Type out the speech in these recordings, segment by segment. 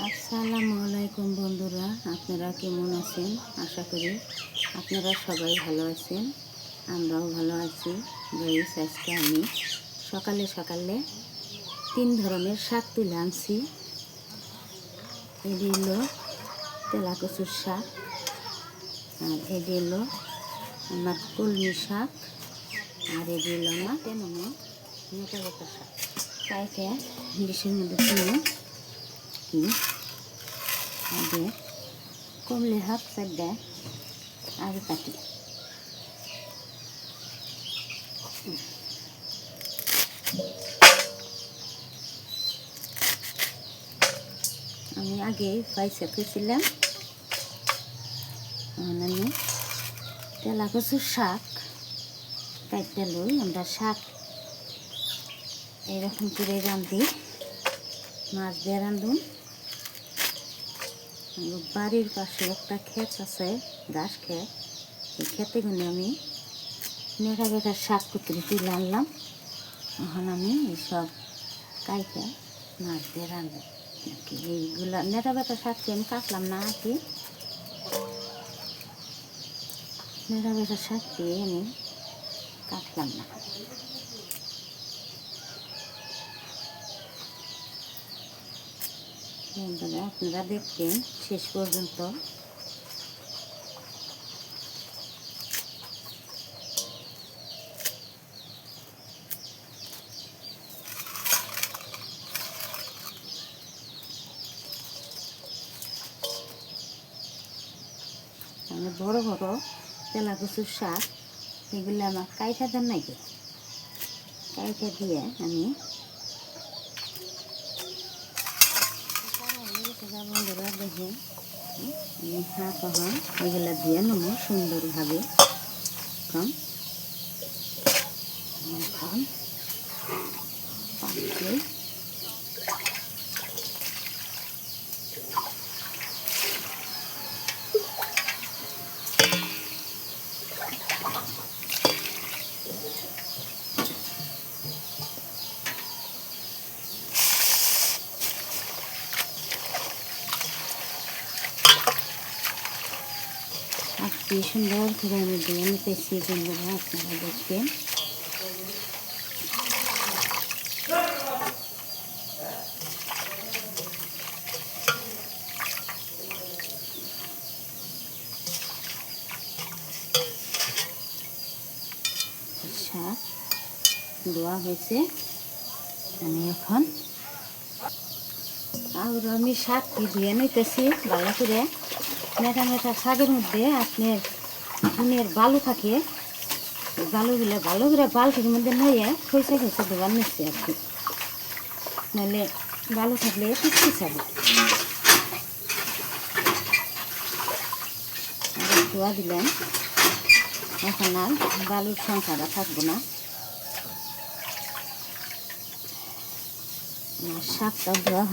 আসসালামু আলাইকুম বন্ধুরা, আপনারা কেমন আছেন? আশা করি আপনারা সবাই ভালো আছেন। আমরাও ভালো আছি। গাইস, আজকে আমি সকালে সকালে 3 ধরনের শাক তুলে আনছি। এটি হলো তেলা কচুর শাক, আর এটি হলো আমার কলমি শাক, আর এটি হলো আমার নেটা বেটা শাক। কাইকে ডিশের মধ্যে তুলে আগে কমলে হাফ সাইড দেয় আগে কাটি। আমি আগে পয়সা খেয়েছিলাম। আমি তেলা কচুর শাক কাটতে লই। আমরা শাক এইরকম করে রাঁধি, মাছ দিয়ে রাঁধুন। বাড়ির পাশে একটা ক্ষেত আছে, ঘাস ক্ষেত। এই ক্ষেতে গুলো আমি নেড়া বেটার শাক কুতুরি তুলে আনলাম। এখন আমি এইসব কাইটা মাছ দিয়ে রাঁধবো। এইগুলা নেড়া বেটার শাকটি আমি কাটলাম না, আর কি নেড়া বেটার শাকটি আমি কাটলাম না। বন্ধুরা, আপনারা দেখবেন শেষ পর্যন্ত। আমি বড় বড় তেলা কচুর শাক এগুলো আমার কাইটা দেন নাই, কাইটা দিয়ে আমি বন্ধুরা দেখে আমি হাঁক হন এগুলো দিয়ে নেবো সুন্দরভাবে। এখন পাঁচটি সুন্দর করে আমি দিয়ে নিতেছি। বন্ধুরা, আপনারা দেখবেন। শাক ধোয়া হয়েছে, আমি এখন আমি শাকটি ধুয়ে নিতেছি ভালো করে। মেটা মেটা শাকের মধ্যে আপনার দিনের বালু থাকে, বালুগুলো ভালো করে বালতির মধ্যে নইয়ে খইসা খইসা ধোয়া নিচ্ছে আর কি, নাহলে বালু থাকলে পিছিয়ে যাবে। ধোয়া দিলেন, এখন আর বালুর সংখ্যাটা থাকবো না। আমার শাকটা ধোয়া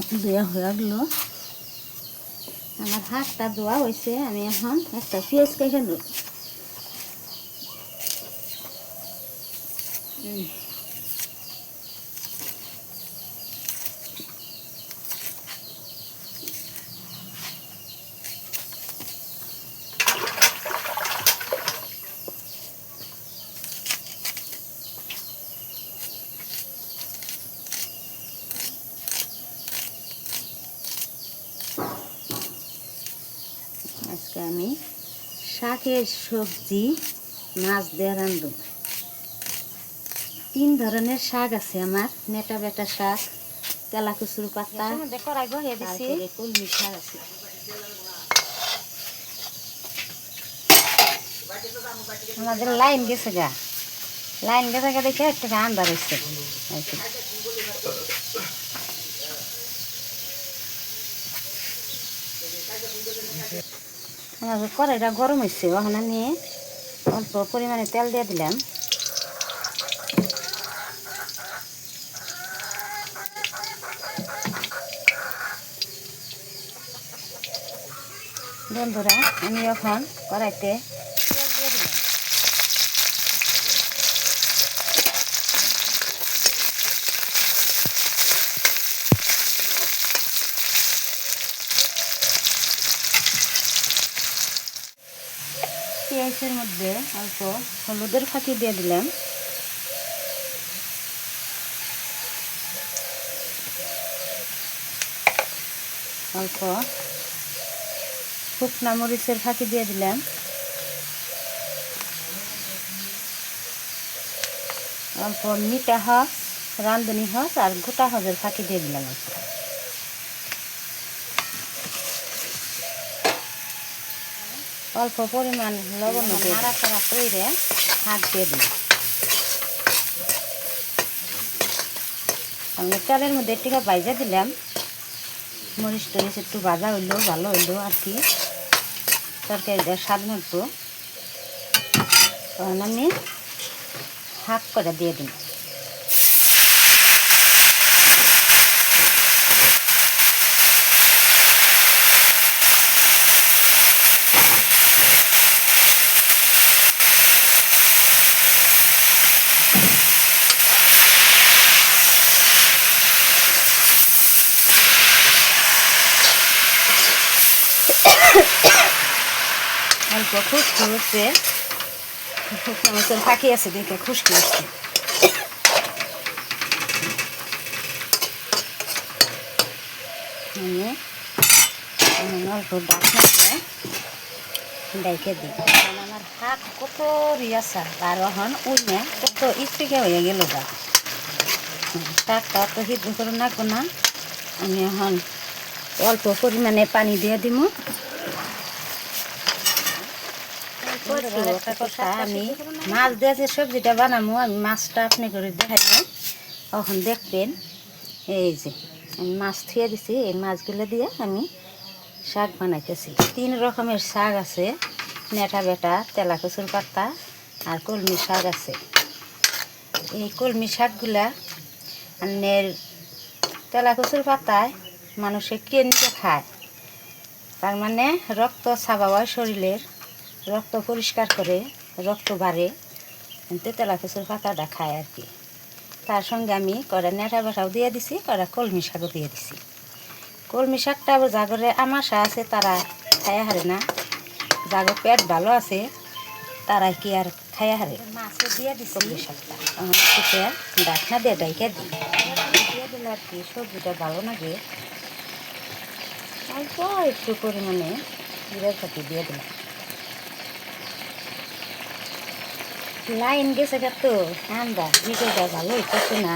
হয়ে গেল, আমার হাতটা ধোয়া হয়েছে। আমি এখন একটা পেঁয়াজ কেটে নেব। আজকে আমি শাকের সবজি মাছ দিয়ে রাঁধব। 3 ধরনের শাক আছে আমার। নেটা বেটা শাক, তেলা কচুর পাতা, কলমি শাক আছে। আমাদের লাইন গেছে গা, লাইন গেছে গা দেখে একটা আন্দার হয়েছে। আমাদের কড়াইটা গরম হয়েছে, ওখানে নিয়ে অল্প পরিমাণে তেল দিয়ে দিলাম। বন্ধুরা, আমি এখন কড়াইতে পেঁয়াজ দিয়ে দিলাম। রাইসের মধ্যে অল্প হলুদের ফাঁকি দিয়ে দিলাম, অল্প শুকনা মরিচের ফাঁকি দিয়ে দিলাম, অল্প মিঠা হস, রাঁধুনি হস আর গোটা হসের ফাঁকি দিয়ে দিলাম। অল্প পরিমাণ লবণ নাড়াচাড়া করে হাত দিয়ে দিই। আমি তেলের মধ্যে একটু ভাজা দিলাম, মরিচ টরিচ একটু ভাজা হইলো, ভালো হইলো আর কি, তরকারিটা স্বাদ মতো। তখন আমি হাফ করে দিয়ে দিই। অল্প খুশকি হচ্ছে, শুকনো মরিচের ফাঁকি আছে দেখে খুশকি হচ্ছে। আমি অল্প ডাকনা দিয়ে ডাইকে দিই, কারণ আমার হাত কত রিয়াসা আর এখন উঠে কত ইস্পিকে হয়ে গেল গা। শাকটা অত সিদ্ধ করে নাকবো না, আমি এখন অল্প পরিমাণে পানি দিয়ে দিব। আমি মাছ দিয়ে যে সবজিটা বানাবো, আমি মাছটা আপনি করে দেখাইব, তখন দেখবেন। এই যে আমি মাছ থুয়ে দিছি, এই মাছগুলো দিয়ে আমি শাক বানাইতেছি। 3 রকমের শাক আছে, নেটা বেটা, তেলা কচুর পাতা আর কলমি শাক আছে। এই কলমি শাকগুলা আনের তেলা কচুর পাতায় মানুষে কিনতে খায়, তার মানে রক্ত ছাপা হয় শরীরের, রক্ত পরিষ্কার করে, রক্ত বাড়ে, তেলা কচুর পাতাটা খায় আর কি। তার সঙ্গে আমি কড়া নেটা বেটাও দিয়ে দিছি, কড়া কলমি শাকও দিয়ে দিছি। কলমি শাকটা জাগরে আমাশা আছে তারা খাইয়া হারে না, জাগর পেট ভালো আছে তারা কি আর খাইয়া হারে। মাছও দিয়ে দিছি কলমি শাকটা, ডাকনা দিয়ে ডাইকে দিই, দিয়ে দিলে আর কি সবজিটা ভালো লাগে। অল্প একটু পরিমাণে জিরার ফাঁকি দিয়ে দিলাম। লাইন গেছে তো ঠান্ডা, ভিডিওটা ভালো হইতেছে না।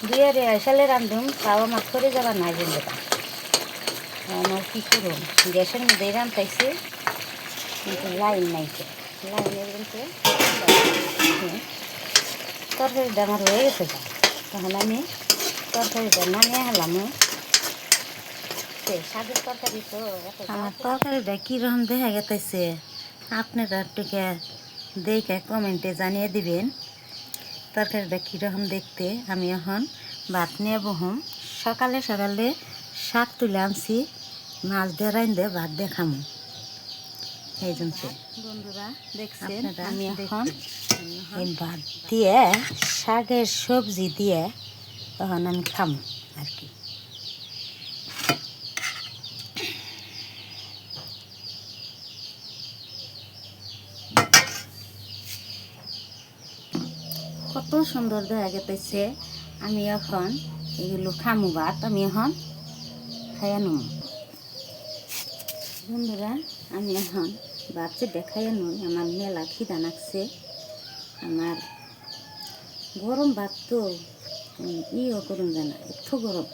দিয়ে রে সালে রান্ধুম, তাও আমার করে যাবার নাই বন্ধুরা। আমার কী করুন, গ্যাসের মধ্যেই রান্ধাইছি, কিন্তু লাইন নাই, লাইনের কিন্তু তরকারিটা আমার হয়ে গেছে। তখন আমি তরকারিটা নামিয়ে হলাম। শাকের তরকারি তো আমার তরকারিটা কীরকম দেখা গেতেছে আপনারা একটুকে দেখে কমেন্টে জানিয়ে দিবেন তরকারিটা কীরকম দেখতে। আমি এখন ভাত নিয়ে বহম, সকালে সকালে শাক তুলে আনছি, মাছ দিয়ে রাইন্দে ভাত দিয়ে খামো। এই জন্য বন্ধুরা দেখছেন আমি এখন এই ভাত দিয়ে শাকের সবজি দিয়ে তখন আমি খামো আর কি। কত সুন্দর দেখা গেতেছে। আমি এখন এগুলো খামু ভাত, আমি এখন খাইয়া নম। বন্ধুরা আমি এখন ভাত যে দেখাইয়া নই, আমার মেলা খিদা লাগছে। আমার গরম ভাত তো ইও করুন জানা, একটু গরম,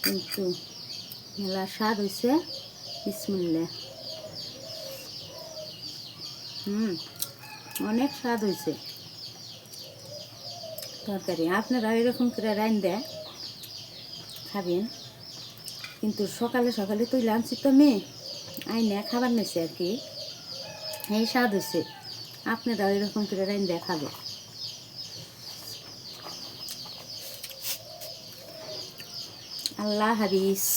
কিন্তু মেলা স্বাদ হয়েছে। বিসমিল্লাহ, অনেক স্বাদ হয়েছে তরকারি। আপনারা এরকম করে রাইন্দে খাবেন, কিন্তু সকালে সকালে তুই আনছি তো মেয়ে আইনে খাবার নিয়েছে আর কি, এই স্বাদ হয়েছে। আপনারা এরকম করে রাইন্দে খাবেন। আল্লাহ হাফিজ।